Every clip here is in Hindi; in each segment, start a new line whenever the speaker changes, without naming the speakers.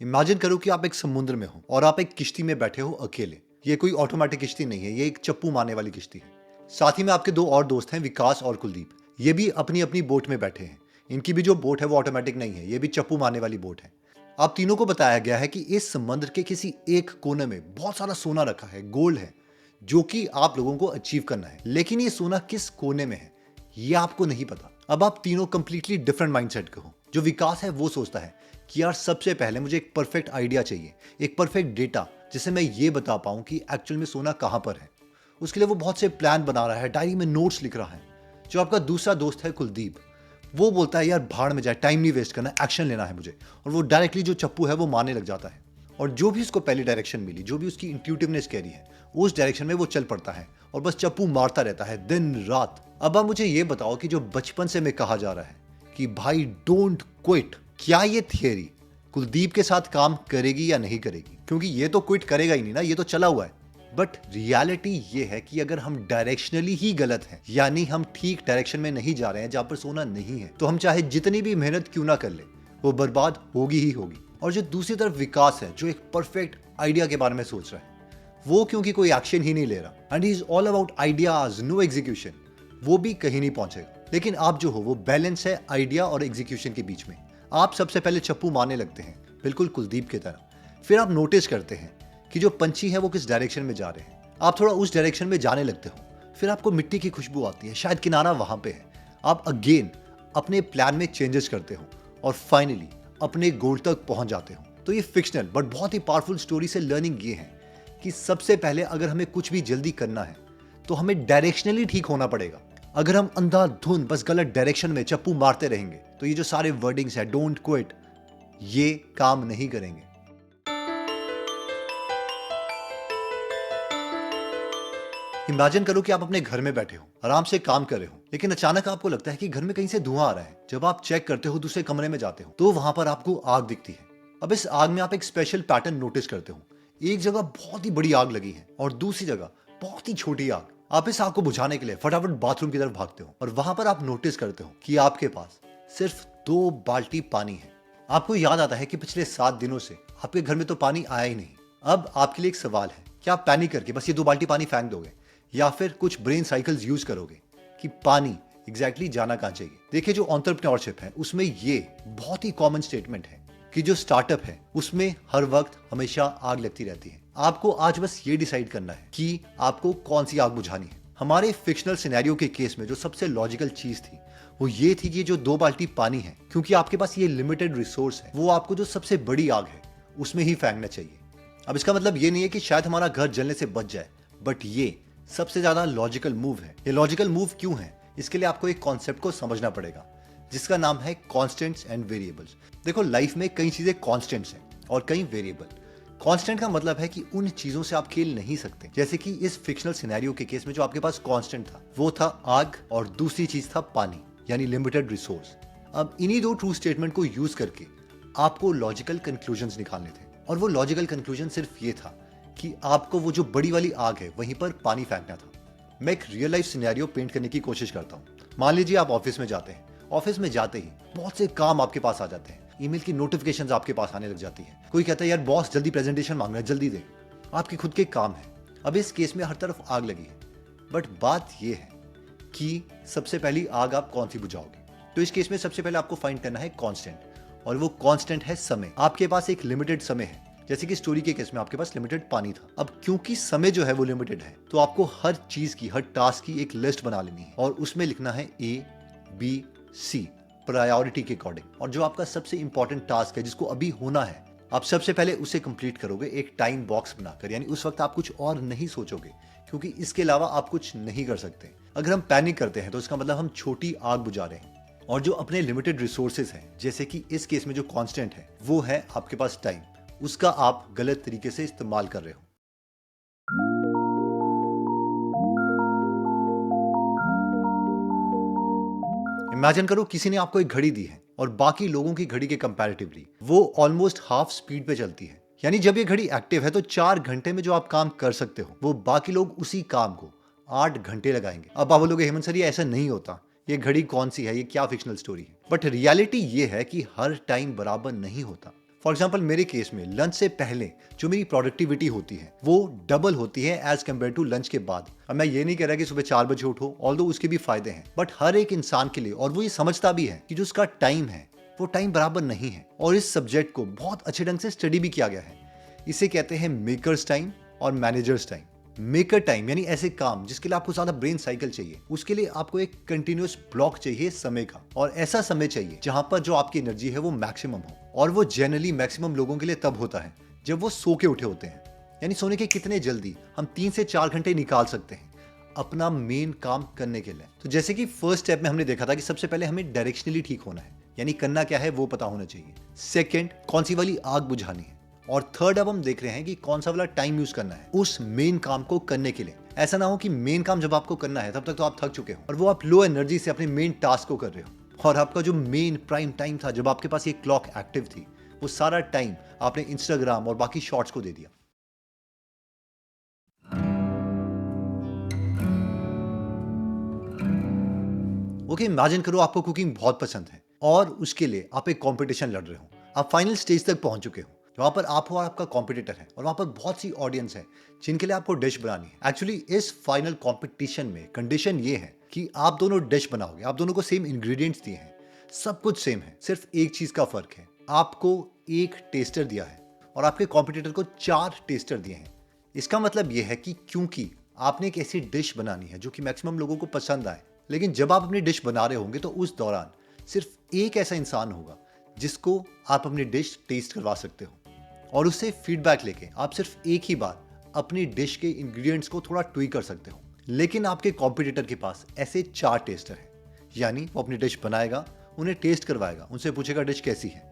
इमेजिन करो कि आप एक समुद्र में हो और आप एक किश्ती में बैठे हो अकेले। ये कोई ऑटोमेटिक किश्ती नहीं है, ये एक चप्पू मारने वाली किश्ती है। साथ ही में आपके दो और दोस्त हैं, विकास और कुलदीप। ये भी अपनी अपनी बोट में बैठे हैं। इनकी भी जो बोट है वो ऑटोमेटिक नहीं है, ये भी चप्पू मारने वाली बोट है। आप तीनों को बताया गया है कि इस समुद्र के किसी एक कोने में बहुत सारा सोना रखा है, गोल्ड है, जो कि आप लोगों को अचीव करना है। लेकिन ये सोना किस कोने में है ये आपको नहीं पता। अब आप तीनों कंप्लीटली डिफरेंट माइंडसेट के हो। जो विकास है वो सोचता है कि यार सबसे पहले मुझे एक परफेक्ट आइडिया चाहिए, एक परफेक्ट डेटा, जिससे मैं ये बता पाऊं कि एक्चुअल में सोना कहां पर है। उसके लिए वो बहुत से प्लान बना रहा है, डायरी में नोट्स लिख रहा है। जो आपका दूसरा दोस्त है कुलदीप, वो बोलता है यार भाड़ में जाए, टाइम नहीं वेस्ट करना, एक्शन लेना है मुझे। और वो डायरेक्टली जो चप्पू है वो मारने लग जाता है। और जो भी उसको पहली डायरेक्शन मिली, जो भी उसकी इंट्यूटिवनेस कह रही है, उस डायरेक्शन में वो चल पड़ता है और बस चप्पू मारता रहता है दिन रात। अब आप मुझे ये बताओ कि जो बचपन से मैं कहा जा रहा है कि भाई डोंट क्विट, क्या ये थियरी कुलदीप के साथ काम करेगी या नहीं करेगी? क्योंकि ये तो क्विट करेगा ही नहीं ना, ये तो चला हुआ है। बट रियलिटी ये है कि अगर हम डायरेक्शनली ही गलत हैं, यानी हम ठीक डायरेक्शन में नहीं जा रहे हैं जहां पर सोना नहीं है, तो हम चाहे जितनी भी मेहनत क्यों ना कर ले, वो बर्बाद होगी ही होगी। और जो दूसरी तरफ विकास है, जो एक परफेक्ट आइडिया के बारे में सोच रहा है, वो क्योंकि कोई एक्शन ही नहीं ले रहा and he is all about ideas, no execution, वो भी कहीं नहीं पहुंचेगा। लेकिन आप जो हो वो बैलेंस है आइडिया और एग्जीक्यूशन के बीच में। आप सबसे पहले चप्पू मारने लगते हैं, बिल्कुल कुलदीप की तरह। फिर आप नोटिस करते हैं कि जो पंछी है वो किस डायरेक्शन में जा रहे हैं। आप थोड़ा उस डायरेक्शन में जाने लगते हो। फिर आपको मिट्टी की खुशबू आती है, शायद किनारा वहां पे है। आप अगेन अपने प्लान में चेंजेस करते हो और फाइनली अपने गोल तक पहुंच जाते हो। तो ये फिक्शनल बट बहुत ही पावरफुल स्टोरी से लर्निंग ये है कि सबसे पहले अगर हमें कुछ भी जल्दी करना है तो हमें डायरेक्शनली ठीक होना पड़ेगा। अगर हम अंधाधुंध बस गलत डायरेक्शन में चप्पू मारते रहेंगे तो ये जो सारे वर्डिंग्स है, डोंट क्विट, ये काम नहीं करेंगे। इमेजिन करो कि आप अपने घर में बैठे हो, आराम से काम कर रहे हो, लेकिन अचानक आपको लगता है कि घर में कहीं से धुआं आ रहा है। जब आप चेक करते हो, दूसरे कमरे में जाते हो, तो वहां पर आपको आग दिखती है। अब इस आग में आप एक स्पेशल पैटर्न नोटिस करते हो। एक जगह बहुत ही बड़ी आग लगी है और दूसरी जगह बहुत ही छोटी आग। आप इस आग को बुझाने के लिए फटाफट बाथरूम की तरफ भागते हो और वहां पर आप नोटिस करते हो कि आपके पास सिर्फ 2 बाल्टी पानी है। आपको याद आता है कि पिछले 7 दिनों से आपके घर में तो पानी आया ही नहीं। अब आपके लिए एक सवाल है, क्या आप पैनिक करके बस ये 2 बाल्टी पानी फेंक दोगे, या फिर कुछ ब्रेन साइकिल्स यूज करोगे कि पानी एग्जैक्टली जाना कहां चाहिए? देखिए, जो एंटरप्रेन्योरशिप है उसमें ये बहुत ही कॉमन स्टेटमेंट है कि जो स्टार्टअप है उसमें हर वक्त हमेशा आग लगती रहती है। आपको आज बस ये डिसाइड करना है कि आपको कौन सी आग बुझानी है। हमारे फिक्शनल सिनेरियो के केस में जो सबसे लॉजिकल चीज थी वो ये थी कि जो 2 बाल्टी पानी है, क्योंकि आपके पास ये लिमिटेड रिसोर्स है, वो आपको जो सबसे बड़ी आग है उसमें ही फेंकना चाहिए। अब इसका मतलब ये नहीं है कि शायद हमारा घर जलने से बच जाए, बट ये सबसे ज्यादा लॉजिकल मूव है। ये लॉजिकल मूव क्यों है, इसके लिए आपको एक कॉन्सेप्ट को समझना पड़ेगा जिसका नाम है कॉन्स्टेंट्स एंड वेरिएबल्स। देखो, लाइफ में कई चीजें कॉन्स्टेंट्स हैं और कई वेरिएबल। कांस्टेंट का मतलब है कि उन चीजों से आप खेल नहीं सकते। जैसे कि इस फिक्शनल सिनेरियो के केस में जो आपके पास कांस्टेंट था वो था आग और दूसरी चीज था पानी, यानी लिमिटेड रिसोर्स। अब इन्हीं दो ट्रू स्टेटमेंट को यूज करके आपको लॉजिकल कंक्लूजन्स निकालने थे, और वो लॉजिकल कंक्लूजन सिर्फ ये था कि आपको वो जो बड़ी वाली आग है वहीं पर पानी फेंकना था। मैं एक रियल लाइफ सिनेरियो पेंट करने की कोशिश करता हूँ। मान लीजिए आप ऑफिस में जाते हैं। ऑफिस में जाते ही बहुत से काम आपके पास आ जाते हैं। ईमेल की नोटिफिकेशंस आपके पास आने लग जाती है। कोई कहता है यार बॉस जल्दी प्रेजेंटेशन मांग रहा है, जल्दी दे। आपके खुद के काम है। अब इस केस में हर तरफ आग लगी है, बट बात यह है कि सबसे पहली आग आप कौन सी बुझाओगे? तो इस केस में सबसे पहले आपको फाइंड करना है कांस्टेंट, और वो कांस्टेंट है समय। आपके पास एक लिमिटेड समय है, जैसे कि स्टोरी के केस में आपके पास लिमिटेड पानी था। अब क्योंकि समय जो है वो लिमिटेड है, तो आपको हर चीज की, हर टास्क की एक लिस्ट बना लेनी है और उसमें लिखना है A, B, C प्रायोरिटी के अकॉर्डिंग। और जो आपका सबसे इंपॉर्टेंट टास्क है जिसको अभी होना है, आप सबसे पहले उसे कंप्लीट करोगे एक टाइम बॉक्स बनाकर। यानी उस वक्त आप कुछ और नहीं सोचोगे, क्योंकि इसके अलावा आप कुछ नहीं कर सकते। अगर हम पैनिक करते हैं तो इसका मतलब हम छोटी आग बुझा रहे हैं। और जो अपने लिमिटेड रिसोर्सेज हैं, जैसे कि इस केस में जो कांस्टेंट है वो है आपके पास टाइम, उसका आप गलत तरीके से इस्तेमाल कर रहे हो। इमेजिन करो किसी ने आपको एक घड़ी दी है और बाकी लोगों की घड़ी के कंपैरेटिवली वो ऑलमोस्ट हाफ स्पीड पे चलती है। यानी जब ये घड़ी एक्टिव है तो 4 घंटे में जो आप काम कर सकते हो वो बाकी लोग उसी काम को 8 घंटे लगाएंगे। अब आप बोलोगे हेमंत सर ये ऐसा नहीं होता, ये घड़ी कौन सी है, ये क्या फिक्शनल स्टोरी है? बट रियलिटी ये है कि हर टाइम बराबर नहीं होता। फॉर एग्जाम्पल मेरे केस में लंच से पहले जो मेरी प्रोडक्टिविटी होती है वो डबल होती है एज कम्पेयर टू लंच के बाद। अब मैं ये नहीं कह रहा कि सुबह 4 बजे उठो, ऑल्दो उसके भी फायदे हैं, बट हर एक इंसान के लिए, और वो ये समझता भी है कि जो उसका टाइम है वो टाइम बराबर नहीं है। और इस सब्जेक्ट को बहुत अच्छे ढंग से स्टडी भी किया गया है। इसे कहते हैं मेकर्स टाइम और मैनेजर्स टाइम। मेकर टाइम यानी ऐसे काम जिसके लिए आपको ज्यादा ब्रेन साइकिल चाहिए, उसके लिए आपको एक कंटिन्यूअस ब्लॉक चाहिए समय का, और ऐसा समय चाहिए जहां पर जो आपकी एनर्जी है वो मैक्सिमम हो। और वो जनरली मैक्सिमम लोगों के लिए तब होता है जब वो सो के उठे होते हैं। यानी सोने के कितने जल्दी हम 3 से 4 घंटे निकाल सकते हैं अपना मेन काम करने के लिए। तो जैसे कि फर्स्ट स्टेप में हमने देखा था कि सबसे पहले हमें डायरेक्शनली ठीक होना है, यानी करना क्या है वो पता होना चाहिए। सेकेंड, कौन सी वाली आग बुझानी है। और थर्ड, अब हम देख रहे हैं कि कौन सा वाला टाइम यूज करना है उस मेन काम को करने के लिए। ऐसा ना हो कि मेन काम जब आपको करना है तब तक तो आप थक चुके हो और वो आप लो एनर्जी से अपने मेन टास्क को कर रहे हो, और आपका जो मेन प्राइम टाइम था जब आपके पास ये क्लॉक एक्टिव थी, वो सारा टाइम आपने इंस्टाग्राम और बाकी शॉर्ट्स को दे दिया। ओके, इमेजिन करो आपको कुकिंग बहुत पसंद है और उसके लिए आप एक कंपटीशन लड़ रहे हो। आप फाइनल स्टेज तक पहुंच चुके हो, वहां पर आप हो और आपका कॉम्पिटिटर है, और वहां पर बहुत सी ऑडियंस है जिनके लिए आपको डिश बनानी है। एक्चुअली इस फाइनल कंपटीशन में कंडीशन ये है कि आप दोनों डिश बनाओगे, आप दोनों को सेम इंग्रेडिएंट्स दिए हैं, सब कुछ सेम है, सिर्फ एक चीज का फर्क है, आपको एक टेस्टर दिया है और आपके कॉम्पिटिटर को 4 टेस्टर दिए हैं। इसका मतलब यह है कि क्योंकि आपने एक ऐसी डिश बनानी है जो कि मैक्सिमम लोगों को पसंद आए, लेकिन जब आप अपनी डिश बना रहे होंगे तो उस दौरान सिर्फ एक ऐसा इंसान होगा जिसको आप अपनी डिश टेस्ट करवा सकते हो, और उससे फीडबैक लेके आप सिर्फ एक ही बार अपनी डिश के इंग्रेडिएंट्स को थोड़ा ट्विक कर सकते हो। लेकिन आपके कॉम्पिटिटर के पास ऐसे 4 टेस्टर हैं, यानी वो अपनी डिश बनाएगा, उन्हें टेस्ट करवाएगा, उनसे पूछेगा डिश कैसी है,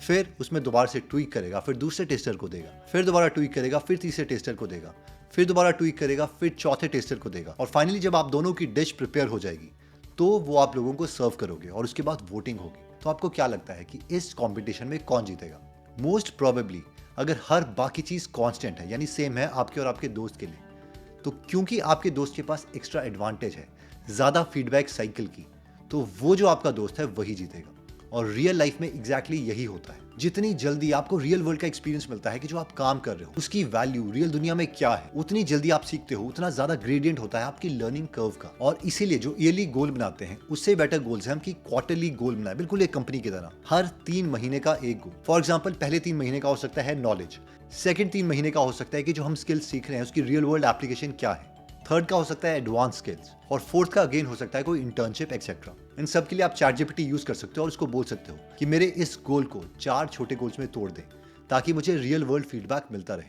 फिर उसमें दोबारा से ट्वीक करेगा, फिर दूसरे टेस्टर को देगा, फिर दोबारा ट्वीक करेगा, फिर तीसरे टेस्टर को देगा, फिर दोबारा ट्वीक करेगा, फिर चौथे टेस्टर को देगा, और फाइनली जब आप दोनों की डिश प्रिपेयर हो जाएगी तो वो आप लोगों को सर्व करोगे और उसके बाद वोटिंग होगी। तो आपको क्या लगता है कि इस कंपटीशन में कौन जीतेगा? मोस्ट प्रोबेबली अगर हर बाकी चीज कांस्टेंट है, यानी सेम है आपके और आपके दोस्त के लिए, तो क्योंकि आपके दोस्त के पास एक्स्ट्रा एडवांटेज है ज्यादा फीडबैक साइकिल की, तो वो जो आपका दोस्त है वही जीतेगा। और रियल लाइफ में एग्जैक्टली यही होता है। जितनी जल्दी आपको रियल वर्ल्ड का एक्सपीरियंस मिलता है कि जो आप काम कर रहे हो उसकी वैल्यू रियल दुनिया में क्या है, उतनी जल्दी आप सीखते हो, उतना ज्यादा ग्रेडियंट होता है आपकी लर्निंग कर्व का। और इसीलिए जो ईयरली गोल बनाते हैं उससे बेटर गोल्स है हम कि क्वार्टरली गोल बनाए, बिल्कुल एक कंपनी की तरह। हर 3 महीने का एक गोल। फॉर एग्जाम्पल पहले 3 महीने का हो सकता है नॉलेज, सेकेंड 3 महीने का हो सकता है कि जो हम स्किल सीख रहे हैं उसकी रियल वर्ल्ड एप्लीकेशन क्या है, थर्ड का हो सकता है एडवांस स्किल्स, और फोर्थ का अगेन हो सकता है कोई इंटर्नशिप एक्सेट्रा। इन सब के लिए आप ChatGPT यूज कर सकते हो और उसको बोल सकते हो कि मेरे इस गोल को 4 छोटे गोल्स में तोड़ दे ताकि मुझे रियल वर्ल्ड फीडबैक मिलता रहे।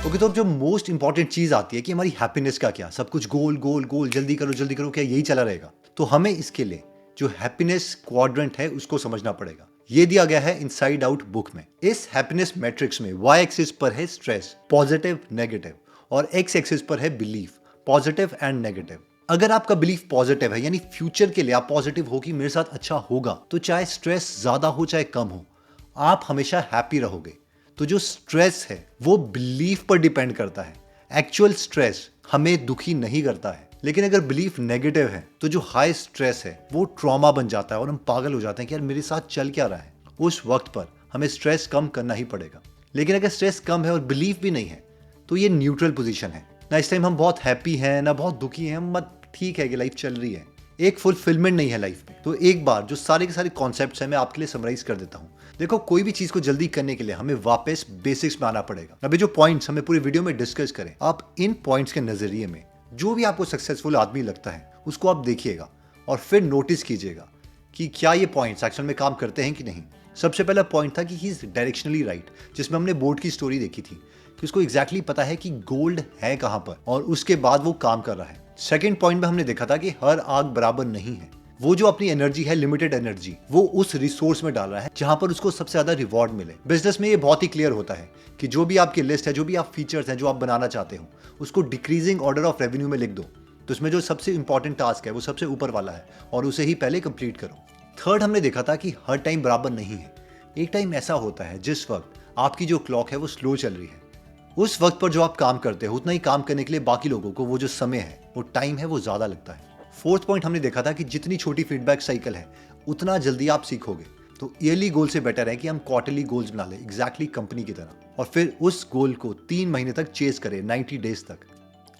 ओके, तो अब जो मोस्ट इंपॉर्टेंट चीज आती है कि हमारी हैप्पीनेस का क्या, सब कुछ गोल गोल गोल, जल्दी करो क्या यही चला रहेगा? तो हमें इसके लिए जो हैप्पीनेस क्वाड्रेंट है उसको समझना पड़ेगा। ये दिया गया है इनसाइड आउट बुक में। इस हैप्पीनेस मैट्रिक्स में y एक्सिस पर है स्ट्रेस, पॉजिटिव नेगेटिव, और x एक्सिस पर है बिलीफ, पॉजिटिव एंड नेगेटिव। अगर आपका बिलीफ पॉजिटिव है, यानी फ्यूचर के लिए आप पॉजिटिव हो कि मेरे साथ अच्छा होगा, तो चाहे स्ट्रेस ज्यादा हो चाहे कम हो, आप हमेशा हैप्पी रहोगे। तो जो स्ट्रेस है वो बिलीफ पर डिपेंड करता है। एक्चुअल स्ट्रेस हमें दुखी नहीं करता है, लेकिन अगर बिलीफ नेगेटिव है तो जो हाई स्ट्रेस है वो ट्रॉमा बन जाता है और हम पागल हो जाते हैं कि यार मेरे साथ चल क्या रहा है। उस वक्त पर हमें स्ट्रेस कम करना ही पड़ेगा। लेकिन अगर स्ट्रेस कम है और बिलीफ भी नहीं है तो ये न्यूट्रल पोजीशन है। ना इस टाइम हम बहुत हैप्पी हैं ना बहुत दुखी हैं, मत ठीक है कि लाइफ चल रही है, एक फुलफिलमेंट नहीं है लाइफ में। तो एक बार जो सारे के सारे कॉन्सेप्ट्स हैं मैं आपके लिए समराइज कर देता हूँ। देखो, कोई भी चीज को जल्दी करने के लिए हमें वापस बेसिक्स में आना पड़ेगा। अभी जो पॉइंट्स हमें पूरी वीडियो में डिस्कस करें, आप इन पॉइंट्स के नजरिए में जो भी आपको सक्सेसफुल आदमी लगता है उसको आप देखिएगा और फिर नोटिस कीजिएगा कि क्या ये पॉइंट्स एक्चुअल में काम करते हैं कि नहीं। सबसे पहला पॉइंट था कि ही इज डायरेक्शनली राइट, जिसमें हमने बोर्ड की स्टोरी देखी थी कि उसको एग्जैक्टली पता है कि गोल्ड है कहां पर और उसके बाद वो काम कर रहा है। सेकंड पॉइंट में हमने देखा था कि हर आग बराबर नहीं है। वो जो अपनी एनर्जी है, लिमिटेड एनर्जी, वो उस रिसोर्स में डाल रहा है जहां पर उसको सबसे ज्यादा रिवॉर्ड मिले। बिजनेस में ये बहुत ही क्लियर होता है कि जो भी आपकी लिस्ट है, जो भी आप फीचर्स हैं जो आप बनाना चाहते हो, उसको डिक्रीजिंग ऑर्डर ऑफ रेवेन्यू में लिख दो। तो उसमें जो सबसे इंपॉर्टेंट टास्क है वो सबसे ऊपर वाला है और उसे ही पहले कंप्लीट करो। थर्ड, हमने देखा था कि हर टाइम बराबर नहीं है। एक टाइम ऐसा होता है जिस वक्त आपकी जो क्लॉक है वो स्लो चल रही है। उस वक्त पर जो आप काम करते हो उतना ही काम करने के लिए बाकी लोगों को वो जो समय है, वो टाइम है, वो ज्यादा लगता है। फोर्थ पॉइंट हमने देखा था कि जितनी छोटी फीडबैक साइकिल है उतना जल्दी आप सीखोगे। तो ईयरली गोल से बेटर है कि हम क्वार्टरली गोल्स बना लें, एग्जैक्टली कंपनी की तरह, और फिर उस गोल को 3 महीने तक चेस करें, 90 डेज तक।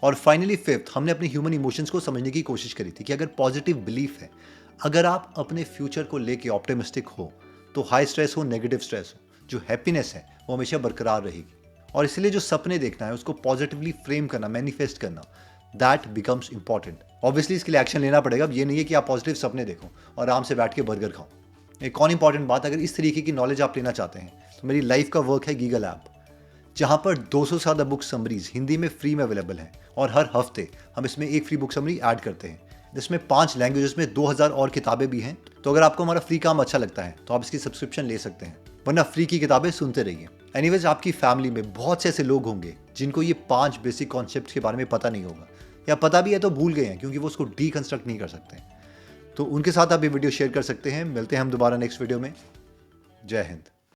और फाइनली फिफ्थ, हमने अपने ह्यूमन इमोशंस को समझने की कोशिश करी थी कि अगर पॉजिटिव बिलीफ है, अगर आप अपने फ्यूचर को लेके ऑप्टिमिस्टिक हो, तो हाई स्ट्रेस हो, नेगेटिव स्ट्रेस हो, जो हैप्पीनेस है वो हमेशा बरकरार रहेगी। और इसलिए जो सपने देखना है उसको पॉजिटिवली फ्रेम करना, मैनिफेस्ट करना, दैट बिकम्स इंपॉर्टेंट। ऑब्वियसली इसके लिए एक्शन लेना पड़ेगा। अब ये नहीं है कि आप पॉजिटिव सपने देखो और आराम से बैठ के बर्गर खाओ। एक और इंपॉर्टेंट बात, अगर इस तरीके की नॉलेज आप लेना चाहते हैं तो मेरी लाइफ का वर्क है गीगल ऐप, जहां पर 200 से ज़्यादा बुक समरीज हिंदी में फ्री में अवेलेबल हैं, और हर हफ्ते हम इसमें एक फ्री बुक समरी ऐड करते हैं, जिसमें 5 लैंग्वेजेस में 2000 और किताबें भी हैं। तो अगर आपको हमारा फ्री काम अच्छा लगता है तो आप इसकी सब्सक्रिप्शन ले सकते हैं, वरना फ्री की किताबें सुनते रहिए। एनीवेज, आपकी फैमिली में बहुत से ऐसे लोग होंगे जिनको ये 5 बेसिक कॉन्सेप्ट के बारे में पता नहीं होगा, या पता भी है तो भूल गए हैं क्योंकि वो उसको डीकंस्ट्रक्ट नहीं कर सकते। तो उनके साथ आप ये वीडियो शेयर कर सकते हैं। मिलते हैं हम दोबारा नेक्स्ट वीडियो में। जय हिंद।